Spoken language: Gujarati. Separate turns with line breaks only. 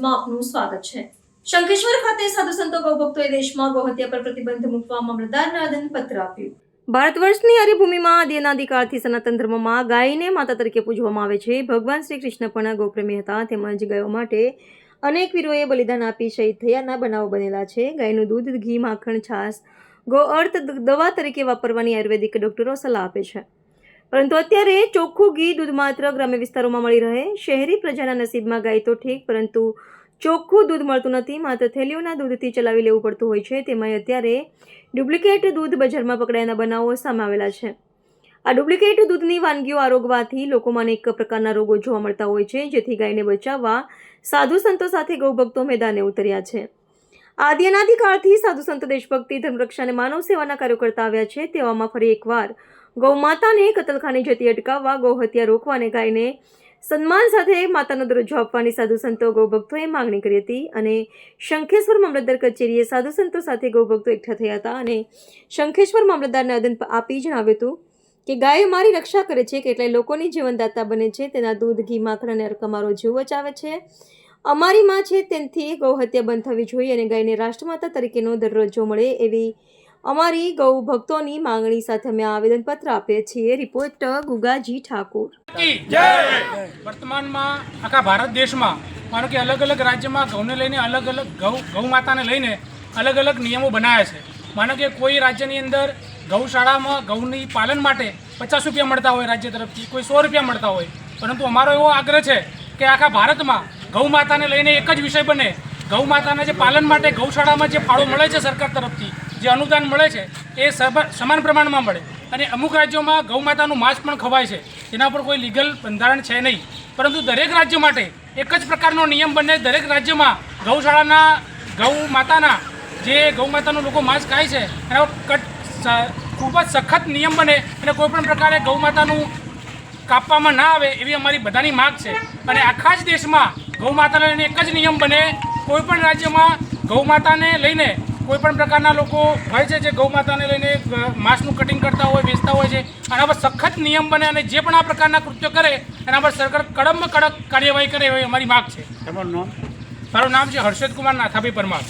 ન્યૂઝમાં આપનું સ્વાગત છે। શંખેશ્વર ખાતે સાધુ સંતો ગૌભક્તોએ દેશમાં ગૌહત્યા પર પ્રતિબંધ મૂકવા મામલતદારને આવેદનપત્ર આપ્યું। ભારત વર્ષની હરિભૂમિમાં આદિ અનાદિકાળથી સનાતન ધર્મમાં ગાયને માતા તરીકે પૂજવામાં આવે છે। ભગવાન શ્રી કૃષ્ણ પણ ગૌપ્રેમી હતા, તેમજ ગાયો માટે અનેક વીરોએ બલિદાન આપી શહીદ થયાના બનાવો બનેલા છે। ગાયનું દૂધ, ઘી, માખણ, છાશ ગૌ અર્થ દવા તરીકે વાપરવાની આયુર્વેદિક ડોક્ટરો સલાહ આપે છે, પરંતુ અત્યારે ચોખ્ખું ઘી દૂધ માત્ર ગ્રામ્ય વિસ્તારોમાં મળી રહે। શહેરી પ્રજાના નસીબમાં ગાય તો ઠીક, પરંતુ ચોખ્ખું દૂધ મળતું નથી, માત્ર થેલીઓના દૂધથી ચલાવી લેવું પડતું હોય છે। તેમાંય અત્યારે ડુપ્લિકેટ દૂધ બજારમાં પકડાયાના બનાવો સામે આવેલા છે। આ ડુપ્લિકેટ દૂધની વાનગીઓ આરોગવાથી લોકોમાં અનેક પ્રકારના રોગો જોવા મળતા હોય છે, જેથી ગાયને બચાવવા સાધુ સંતો સાથે ગૌભક્તો મેદાને ઉતર્યા છે। આદિ અનાદિકાળથી સાધુ સંતો દેશભક્તિ, ધર્મરક્ષા અને માનવ સેવાના કાર્યો કરતા આવ્યા છે। તેવામાં ફરી એકવાર ગૌ માતાને કતલખાને જતી અટકાવવા, ગૌ હત્યા રોકવા અને ગાયને સન્માન સાથે માતાનો દરજ્જો આપવાની સાધુ સંતો ગૌભક્તોએ માંગણી કરી હતી અને શંખેશ્વર મામલતદાર કચેરીએ સાધુ સંતો સાથે ગૌભક્તો એકઠા થયા હતા અને શંખેશ્વર મામલતદારને આવેદન આપી જણાવ્યું હતું કે ગાય અમારી રક્ષા કરે છે, કેટલાય લોકોની જીવનદાતા બને છે, તેના દૂધ, ઘી, માખણ અને અર્ક અમારો જીવ બચાવે છે। અમારી માં છે, તેથી ગૌ હત્યા બંધ થવી જોઈએ અને ગાયને રાષ્ટ્રમાતા તરીકેનો દરજ્જો મળે એવી અમારી ગૌ ભક્તોની માંગણી સાથે અમે આવેદનપત્ર આપીએ છીએ। રિપોર્ટર ગુગાજી ઠાકોર।
વર્તમાનમાં આખા ભારત દેશમાં માનો કે અલગ અલગ રાજ્યમાં ગૌને લઈને અલગ અલગ ગૌ માતાને લઈને અલગ અલગ નિયમો બનાવ્યા છે। માનો કે કોઈ રાજ્યની અંદર ગૌશાળામાં ગૌની પાલન માટે 50 રૂપિયા મળતા હોય રાજ્ય તરફથી, કોઈ 100 રૂપિયા મળતા હોય, પરંતુ અમારો એવો આગ્રહ છે કે આખા ભારતમાં ગૌ માતાને લઈને એક જ વિષય બને। ગૌ માતાના જે પાલન માટે ગૌશાળામાં જે ફાળો મળે છે સરકાર તરફથી, જે અનુદાન મળે છે એ સમાન પ્રમાણમાં મળે અને અમુક રાજ્યોમાં ગૌ માતાનું માંસ પણ ખવાય છે, જેના પર કોઈ લીગલ બંધારણ છે નહીં, પરંતુ દરેક રાજ્ય માટે એક જ પ્રકારનો નિયમ બને। દરેક રાજ્યમાં ગૌશાળાના ગૌ માતાના જે ગૌ માતાનું લોકો માંસ ખાય છે એના ખૂબ જ સખત નિયમ બને અને કોઈપણ પ્રકારે ગૌ માતાનું કાપવામાં ના આવે એવી અમારી બધાની માગ છે અને આખા જ દેશમાં ગૌ માતાને લઈને એક જ નિયમ બને। કોઈપણ રાજ્યમાં ગૌ માતાને લઈને કોઈપણ પ્રકારના લોકો હોય છે જે ગૌ માતાને લઈને માંસનું કટિંગ કરતા હોય, વેચતા હોય છે, આના પર સખત નિયમ બને અને જે પણ આ પ્રકારના કૃત્યો કરે એના પર સરકાર કડકમાં કડક કાર્યવાહી કરે એવી અમારી માગ છે। મારું નામ છે હર્ષદ કુમાર નાથાભાઈ પરમાર।